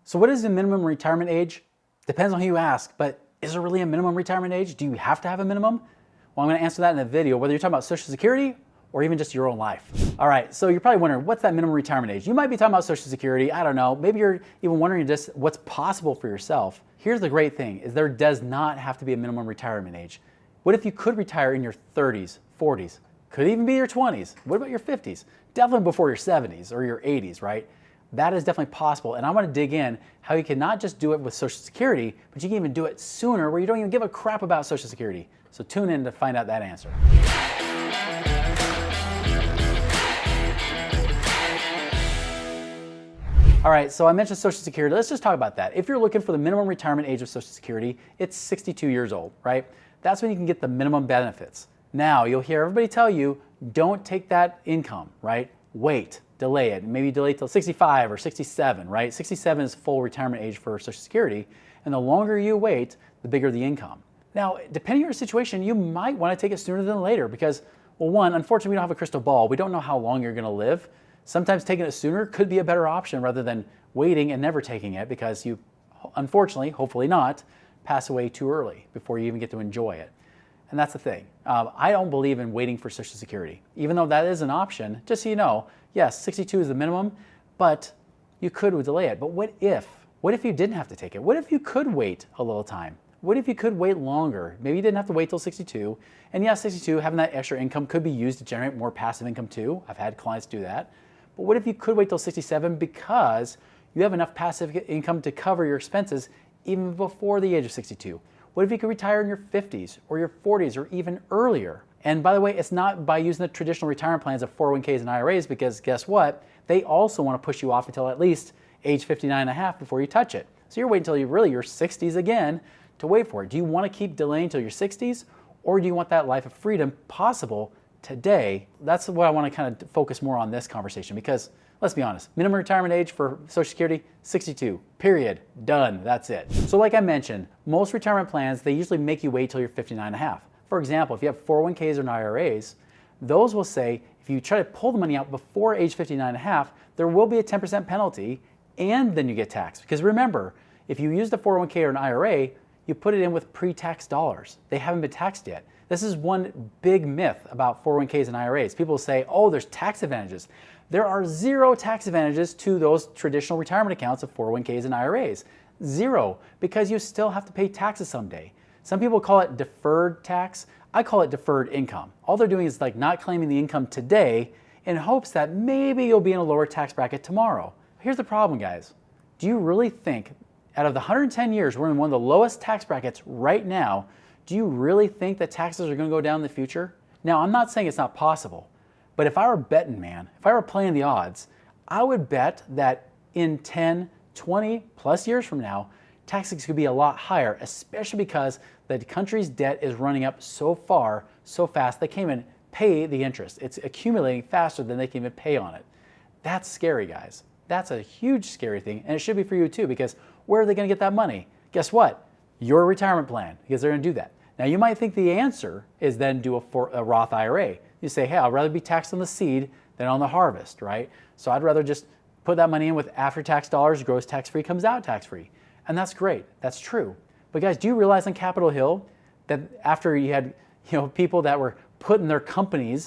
So what is the minimum retirement age? Depends on who you ask, but is there really a minimum retirement age? Do you have to have a minimum? Well, I'm going to answer that in the video, whether you're talking about Social Security or even just your own life. All right, so you're probably wondering, what's that minimum retirement age? You might be talking about Social Security, I don't know. Maybe you're even wondering just what's possible for yourself. Here's the great thing, is there does not have to be a minimum retirement age. What if you could retire in your 30s, 40s? Could even be your 20s. What about your 50s? Definitely before your 70s or your 80s, right? That is definitely possible, and I want to dig in how you can not just do it with Social Security, but you can even do it sooner where you don't even give a crap about Social Security. So tune in to find out that answer. All right, so I mentioned Social Security. Let's just talk about that. If you're looking for the minimum retirement age of Social Security, it's 62 years old, right? That's when you can get the minimum benefits. Now, you'll hear everybody tell you, don't take that income, right? Wait, delay it. Maybe delay it till 65 or 67, right? 67 is full retirement age for Social Security, and the longer you wait, the bigger the income. Now, depending on your situation, you might want to take it sooner than later because, well, one, unfortunately, we don't have a crystal ball. We don't know how long you're going to live. Sometimes taking it sooner could be a better option rather than waiting and never taking it because you, unfortunately, hopefully not, pass away too early before you even get to enjoy it. And that's the thing. I don't believe in waiting for Social Security. Even though that is an option, just so you know, yes, 62 is the minimum, but you could delay it. But what if? What if you didn't have to take it? What if you could wait a little time? What if you could wait longer? Maybe you didn't have to wait till 62. And yes, 62, having that extra income could be used to generate more passive income too. I've had clients do that. But what if you could wait till 67 because you have enough passive income to cover your expenses even before the age of 62? What if you could retire in your 50s or your 40s or even earlier? And by the way, it's not by using the traditional retirement plans of 401ks and IRAs because guess what? They also want to push you off until at least age 59 and a half before you touch it. So you're waiting until your 60s again to wait for it. Do you want to keep delaying until your 60s or do you want that life of freedom possible today? That's what I want to kind of focus more on this conversation because let's be honest, minimum retirement age for Social Security, 62, period, done, that's it. So like I mentioned, most retirement plans, they usually make you wait till you're 59 and a half. For example, if you have 401ks or IRAs, those will say if you try to pull the money out before age 59 and a half, there will be a 10% penalty and then you get taxed. Because remember, if you use the 401k or an IRA, you put it in with pre-tax dollars. They haven't been taxed yet. This is one big myth about 401ks and IRAs. People say, oh, there's tax advantages. There are zero tax advantages to those traditional retirement accounts of 401ks and IRAs. Zero, because you still have to pay taxes someday. Some people call it deferred tax. I call it deferred income. All they're doing is like not claiming the income today in hopes that maybe you'll be in a lower tax bracket tomorrow. Here's the problem, guys. Do you really think out of the 110 years we're in one of the lowest tax brackets right now, do you really think that taxes are going to go down in the future? Now, I'm not saying it's not possible, but if I were betting, man, if I were playing the odds, I would bet that in 10, 20 plus years from now, taxes could be a lot higher, especially because the country's debt is running up so fast, they can't even pay the interest. It's accumulating faster than they can even pay on it. That's scary, guys. That's a huge scary thing, and it should be for you too, because where are they going to get that money? Guess what? Your retirement plan, because they're going to do that. Now, you might think the answer is then do a Roth IRA. You say, hey, I'd rather be taxed on the seed than on the harvest, right? So I'd rather just put that money in with after-tax dollars, grows tax-free, comes out tax-free. And that's great. That's true. But guys, do you realize on Capitol Hill that after you had people that were putting their company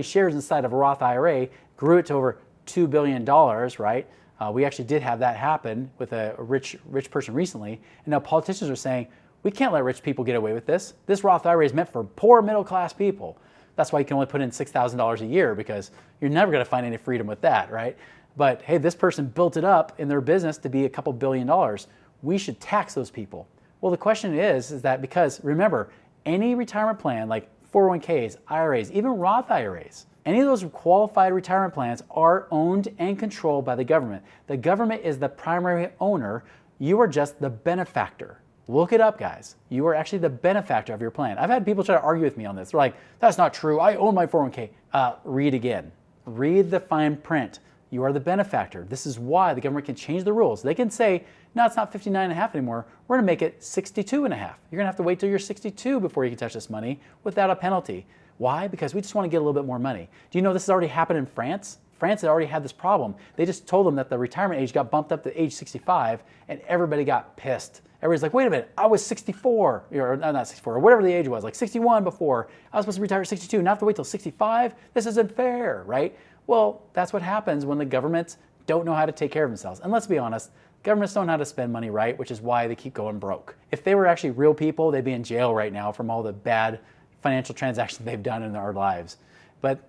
shares inside of a Roth IRA, grew it to over $2 billion, right? We actually did have that happen with a rich person recently. And now politicians are saying, we can't let rich people get away with this. This Roth IRA is meant for poor middle-class people. That's why you can only put in $6,000 a year because you're never going to find any freedom with that, right? But hey, this person built it up in their business to be a couple $2 billion. We should tax those people. Well, the question is that because remember, any retirement plan like 401ks, IRAs, even Roth IRAs, any of those qualified retirement plans are owned and controlled by the government. The government is the primary owner. You are just the benefactor. Look it up, guys. You are actually the benefactor of your plan. I've had people try to argue with me on this. They're like, that's not true. I own my 401k. Read again. Read the fine print. You are the benefactor. This is why the government can change the rules. They can say, no, it's not 59 and a half anymore. We're going to make it 62 and a half. You're going to have to wait till you're 62 before you can touch this money without a penalty. Why? Because we just want to get a little bit more money. Do you know this has already happened in France? France had already had this problem. They just told them that the retirement age got bumped up to age 65, and everybody got pissed. Everybody's like, wait a minute, I was 64, or not 64, or whatever the age was, like 61 before. I was supposed to retire at 62, and I have to wait till 65? This isn't fair, right? Well, that's what happens when the governments don't know how to take care of themselves. And let's be honest, governments don't know how to spend money right, which is why they keep going broke. If they were actually real people, they'd be in jail right now from all the bad financial transactions they've done in our lives. But,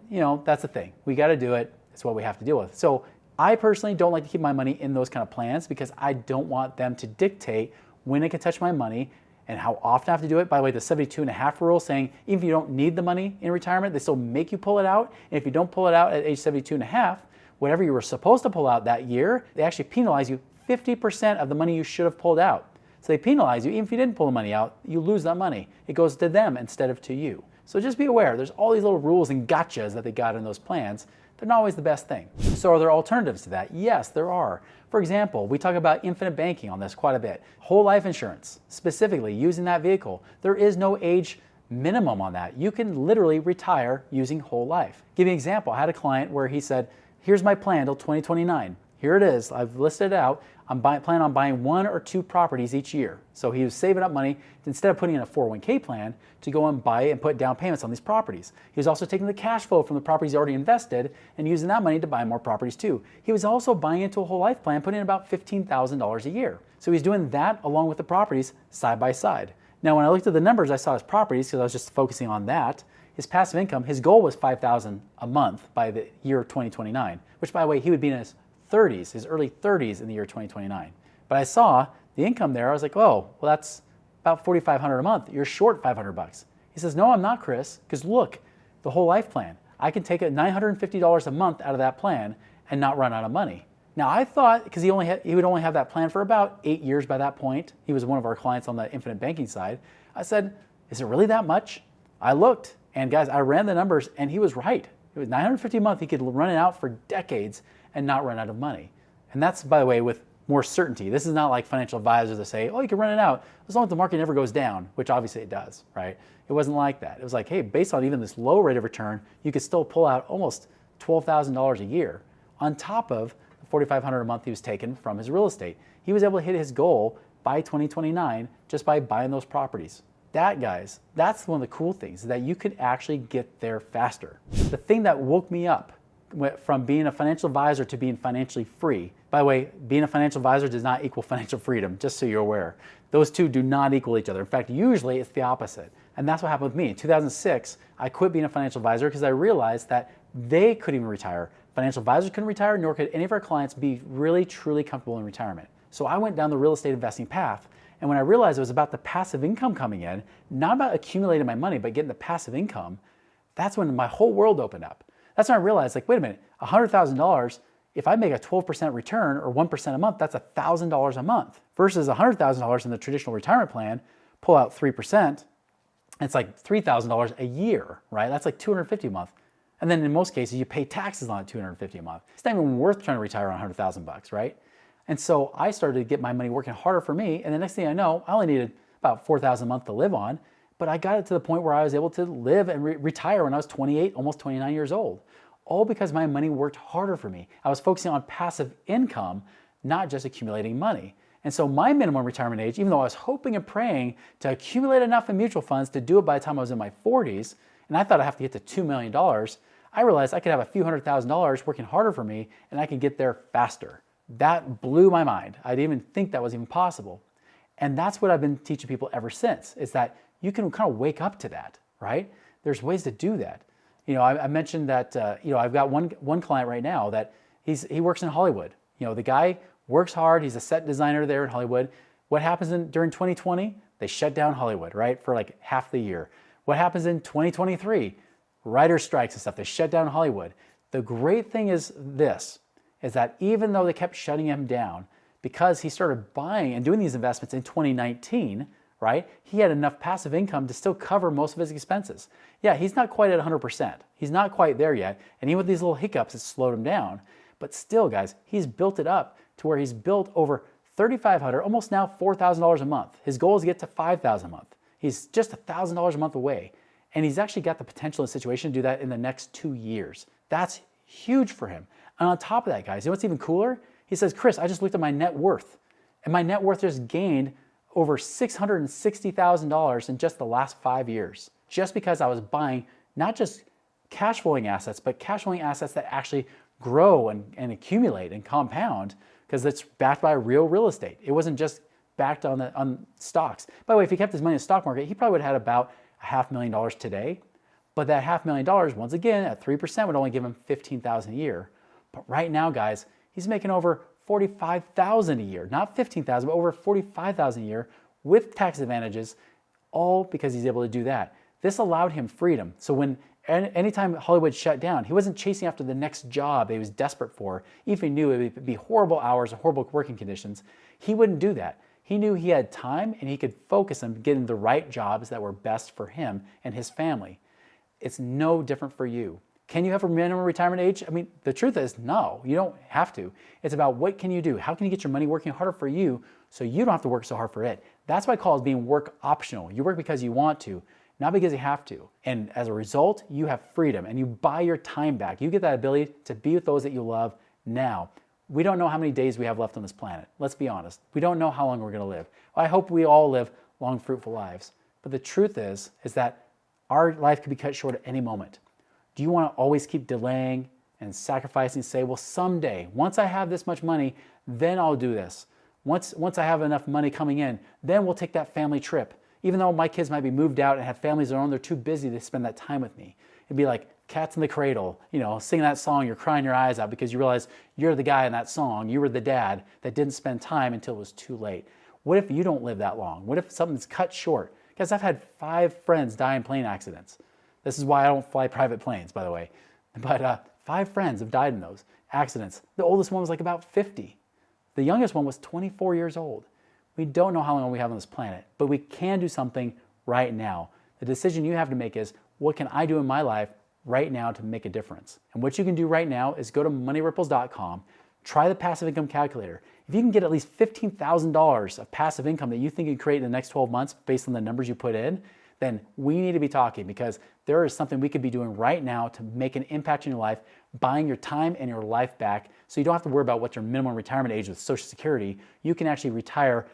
that's the thing. We got to do it. It's what we have to deal with. So I personally don't like to keep my money in those kind of plans because I don't want them to dictate when I can touch my money and how often I have to do it. By the way, the 72.5 rule saying even if you don't need the money in retirement, they still make you pull it out. And if you don't pull it out at age 72.5, whatever you were supposed to pull out that year, they actually penalize you 50% of the money you should have pulled out. So they penalize you. Even if you didn't pull the money out, you lose that money. It goes to them instead of to you. So just be aware, there's all these little rules and gotchas that they got in those plans. They're not always the best thing. So are there alternatives to that? Yes, there are. For example, we talk about infinite banking on this quite a bit. Whole life insurance, specifically using that vehicle. There is no age minimum on that. You can literally retire using whole life. Give you an example. I had a client where he said, here's my plan till 2029. Here it is. I've listed it out. I'm planning on buying 1 or 2 properties each year. So he was saving up money instead of putting in a 401k plan to go and buy and put down payments on these properties. He was also taking the cash flow from the properties he already invested and using that money to buy more properties too. He was also buying into a whole life plan, putting in about $15,000 a year. So he's doing that along with the properties side by side. Now, when I looked at the numbers, I saw his properties because I was just focusing on that. His passive income, his goal was $5,000 a month by the year 2029, which by the way, he would be in his 30s, his early 30s in the year 2029. But I saw the income there. I was like, oh, well, that's about $4,500 a month. You're short $500. He says, no, I'm not, Chris, because look, the whole life plan. I can take $950 a month out of that plan and not run out of money. Now, I thought, because he would only have that plan for about 8 years by that point. He was one of our clients on the infinite banking side. I said, is it really that much? I looked, and guys, I ran the numbers, and he was right. It was $950 a month. He could run it out for decades and not run out of money. And that's, by the way, with more certainty. This is not like financial advisors that say, oh, you can run it out as long as the market never goes down, which obviously it does, right? It wasn't like that. It was like, hey, based on even this low rate of return, you could still pull out almost $12,000 a year on top of the $4,500 a month he was taking from his real estate. He was able to hit his goal by 2029 just by buying those properties. That, guys, that's one of the cool things, that you could actually get there faster. The thing that woke me up from being a financial advisor to being financially free. By the way, being a financial advisor does not equal financial freedom, just so you're aware. Those two do not equal each other. In fact, usually it's the opposite. And that's what happened with me. In 2006, I quit being a financial advisor because I realized that they couldn't even retire. Financial advisors couldn't retire, nor could any of our clients be really, truly comfortable in retirement. So I went down the real estate investing path. And when I realized it was about the passive income coming in, not about accumulating my money, but getting the passive income, that's when my whole world opened up. That's when I realized, like, wait a minute, $100,000, if I make a 12% return or 1% a month, that's $1,000 a month versus $100,000 in the traditional retirement plan, pull out 3%, it's like $3,000 a year, right? That's like $250 a month. And then in most cases, you pay taxes on it $250 a month. It's not even worth trying to retire on $100,000, right? And so I started to get my money working harder for me. And the next thing I know, I only needed about $4,000 a month to live on. But I got it to the point where I was able to live and retire when I was 28, almost 29 years old. All because my money worked harder for me. I was focusing on passive income, not just accumulating money. And so my minimum retirement age, even though I was hoping and praying to accumulate enough in mutual funds to do it by the time I was in my 40s, and I thought I'd have to get to $2 million, I realized I could have a few $100,000 working harder for me and I could get there faster. That blew my mind. I didn't even think that was even possible. And that's what I've been teaching people ever since, is that you can kind of wake up to that, right? There's ways to do that. I mentioned that, I've got one client right now that he works in Hollywood. The guy works hard. He's a set designer there in Hollywood. What happens during 2020? They shut down Hollywood, right? For like half the year. What happens in 2023? Writer strikes and stuff. They shut down Hollywood. The great thing is that even though they kept shutting him down, because he started buying and doing these investments in 2019, right? He had enough passive income to still cover most of his expenses. Yeah, he's not quite at 100%. He's not quite there yet. And even with these little hiccups, it's slowed him down. But still, guys, he's built it up to where he's built over $3,500, almost now $4,000 a month. His goal is to get to $5,000 a month. He's just $1,000 a month away. And he's actually got the potential and situation to do that in the next 2 years. That's huge for him. And on top of that, guys, you know what's even cooler? He says, Chris, I just looked at my net worth, and my net worth just gained over $660,000 in just the last 5 years, just because I was buying not just cash flowing assets, but cash flowing assets that actually grow and accumulate and compound, because it's backed by real estate. It wasn't just backed on stocks. By the way, if he kept his money in the stock market, he probably would have had about $500,000 today. But that $500,000, once again, at 3% would only give him $15,000 a year. But right now, guys, he's making over $45,000 a year, not $15,000, but over $45,000 a year with tax advantages, all because he's able to do that. This allowed him freedom. So when anytime Hollywood shut down, he wasn't chasing after the next job that he was desperate for. Even if he knew it would be horrible hours and horrible working conditions, he wouldn't do that. He knew he had time and he could focus on getting the right jobs that were best for him and his family. It's no different for you. Can you have a minimum retirement age? I mean, the truth is no, you don't have to. It's about what can you do? How can you get your money working harder for you so you don't have to work so hard for it? That's what I call it being work optional. You work because you want to, not because you have to. And as a result, you have freedom and you buy your time back. You get that ability to be with those that you love now. We don't know how many days we have left on this planet. Let's be honest. We don't know how long we're going to live. I hope we all live long, fruitful lives. But the truth is that our life could be cut short at any moment. Do you want to always keep delaying and sacrificing, say, well, someday, once I have this much money, then I'll do this. Once I have enough money coming in, then we'll take that family trip. Even though my kids might be moved out and have families of their own, they're too busy to spend that time with me. It'd be like Cats in the Cradle, singing that song, you're crying your eyes out because you realize you're the guy in that song, you were the dad that didn't spend time until it was too late. What if you don't live that long? What if something's cut short? Guys, I've had 5 friends die in plane accidents. This is why I don't fly private planes, by the way. But 5 friends have died in those accidents. The oldest one was like about 50. The youngest one was 24 years old. We don't know how long we have on this planet, but we can do something right now. The decision you have to make is, what can I do in my life right now to make a difference? And what you can do right now is go to moneyripples.com, try the passive income calculator. If you can get at least $15,000 of passive income that you think you create in the next 12 months based on the numbers you put in, then we need to be talking, because there is something we could be doing right now to make an impact in your life, buying your time and your life back so you don't have to worry about what your minimum retirement age with Social Security. You can actually retire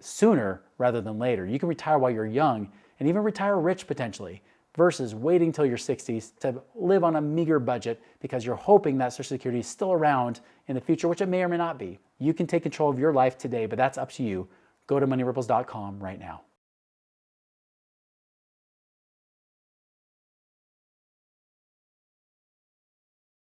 sooner rather than later. You can retire while you're young and even retire rich potentially, versus waiting till your 60s to live on a meager budget because you're hoping that Social Security is still around in the future, which it may or may not be. You can take control of your life today, but that's up to you. Go to moneyripples.com right now.